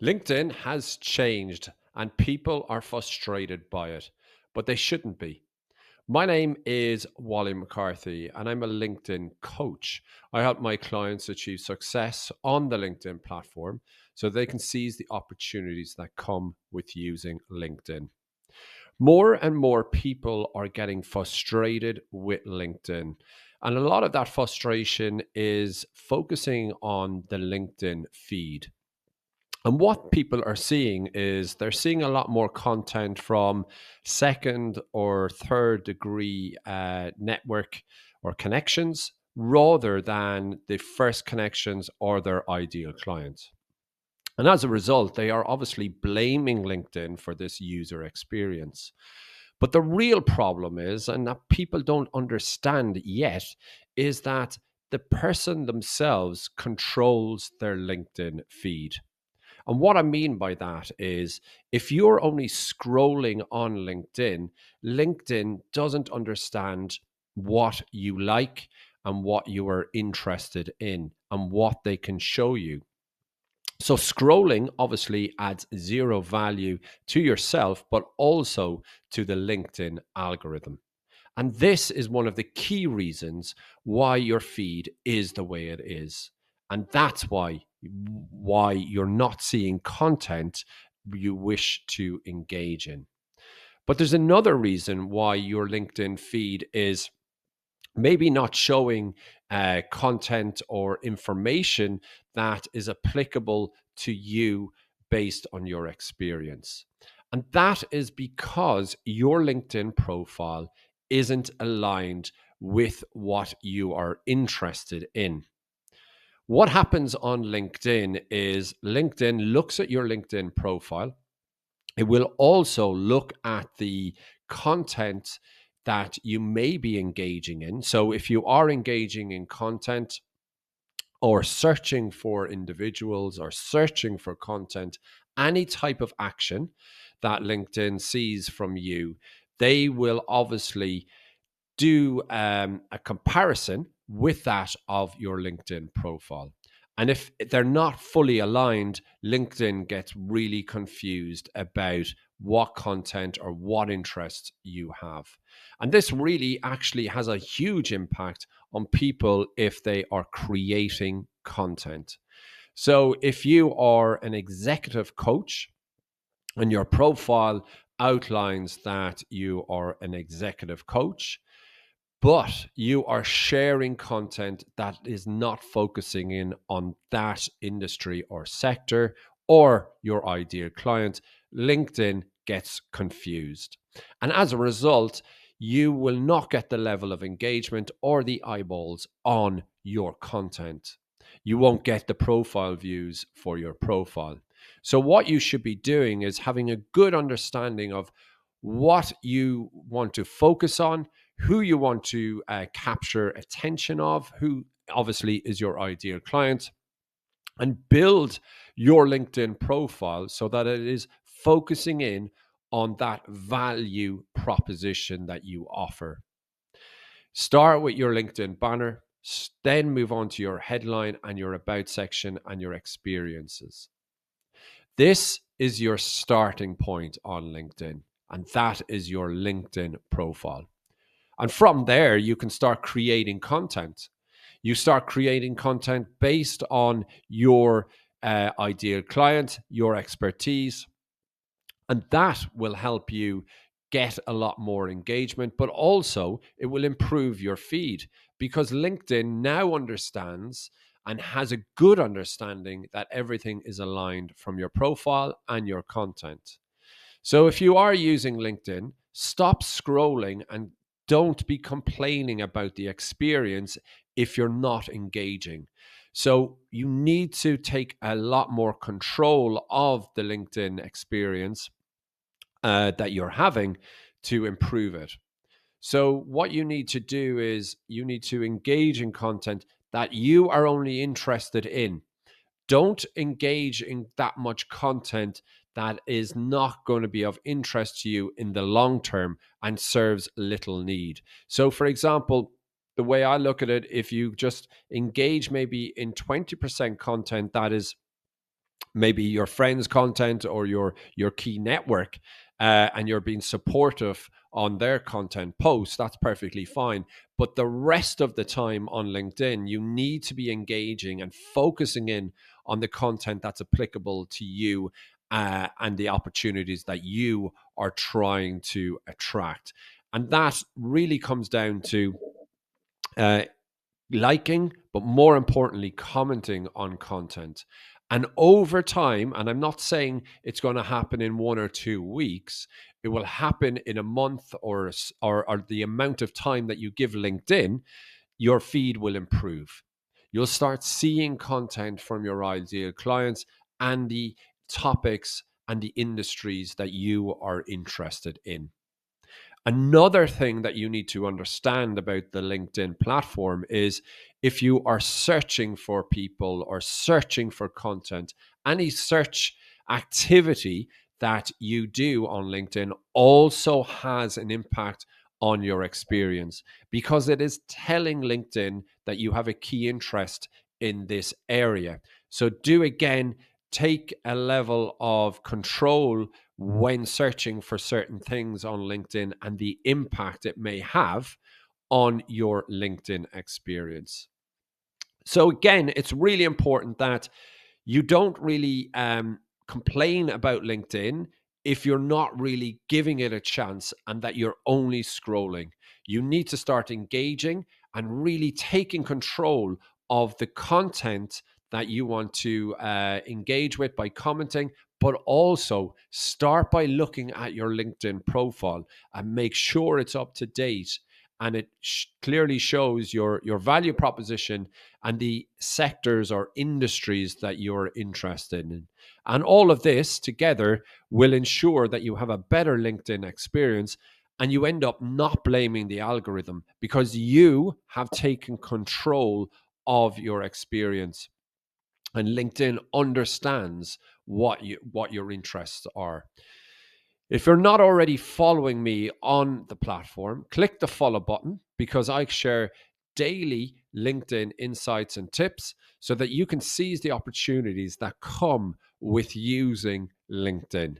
LinkedIn has changed and people are frustrated by it, but they shouldn't be. My name is Wally McCarthy and I'm a LinkedIn coach. I help my clients achieve success on the LinkedIn platform so they can seize the opportunities that come with using LinkedIn. More and more people are getting frustrated with LinkedIn. And a lot of that frustration is focusing on the LinkedIn feed. And what people are seeing is they're seeing a lot more content from second or third degree network or connections rather than the first connections or their ideal clients. And as a result, they are obviously blaming LinkedIn for this user experience. But the real problem is, and that people don't understand yet, is that the person themselves controls their LinkedIn feed. And what I mean by that is if you're only scrolling on LinkedIn, LinkedIn doesn't understand what you like and what you are interested in and what they can show you. So scrolling obviously adds zero value to yourself, but also to the LinkedIn algorithm. And this is one of the key reasons why your feed is the way it is. And that's why you're not seeing content you wish to engage in. But there's another reason why your LinkedIn feed is maybe not showing content or information that is applicable to you based on your experience. And that is because your LinkedIn profile isn't aligned with what you are interested in. What happens on LinkedIn is LinkedIn looks at your LinkedIn profile. It will also look at the content that you may be engaging in. So if you are engaging in content or searching for individuals or searching for content, any type of action that LinkedIn sees from you, they will obviously do a comparison with that of your LinkedIn profile. And if they're not fully aligned, LinkedIn gets really confused about what content or what interests you have. And this really actually has a huge impact on people if they are creating content. So if you are an executive coach and your profile outlines that you are an executive coach, but you are sharing content that is not focusing in on that industry or sector or your ideal client, LinkedIn gets confused. And as a result, you will not get the level of engagement or the eyeballs on your content. You won't get the profile views for your profile. So, what you should be doing is having a good understanding of what you want to focus on, who you want to capture attention of, who obviously is your ideal client, and build your LinkedIn profile so that it is focusing in on that value proposition that you offer. Start with your LinkedIn banner, then move on to your headline and your about section and your experiences. This is your starting point on LinkedIn, and that is your LinkedIn profile. And from there, you can start creating content. You start creating content based on your ideal client, your expertise, and that will help you get a lot more engagement, but also it will improve your feed because LinkedIn now understands and has a good understanding that everything is aligned from your profile and your content. So if you are using LinkedIn, stop scrolling and don't be complaining about the experience if you're not engaging. So you need to take a lot more control of the LinkedIn experience that you're having to improve it. So what you need to do is you need to engage in content that you are only interested in. Don't engage in that much content that is not going to be of interest to you in the long term and serves little need. So, for example, the way I look at it, if you just engage maybe in 20% content that is maybe your friends' content or your key network, and you're being supportive on their content posts, that's perfectly fine. But the rest of the time on LinkedIn, you need to be engaging and focusing in on the content that's applicable to you, and the opportunities that you are trying to attract. And that really comes down to uh, liking, but more importantly, commenting on content. And over time, and I'm not saying it's going to happen in 1 or 2 weeks, it will happen in a month, or the amount of time that you give LinkedIn, your feed will improve. You'll start seeing content from your ideal clients and the topics and the industries that you are interested in. Another thing that you need to understand about the LinkedIn platform is, if you are searching for people or searching for content, any search activity that you do on LinkedIn also has an impact on your experience, because it is telling LinkedIn that you have a key interest in this area. So do again take a level of control when searching for certain things on LinkedIn and the impact it may have on your LinkedIn experience. So, again, it's really important that you don't really complain about LinkedIn if you're not really giving it a chance and that you're only scrolling. You need to start engaging and really taking control of the content that you want to engage with by commenting, but also start by looking at your LinkedIn profile and make sure it's up to date, and it clearly shows your value proposition and the sectors or industries that you're interested in. And all of this together will ensure that you have a better LinkedIn experience, and you end up not blaming the algorithm because you have taken control of your experience. And LinkedIn understands what your interests are. If you're not already following me on the platform, click the follow button, because I share daily LinkedIn insights and tips so that you can seize the opportunities that come with using LinkedIn.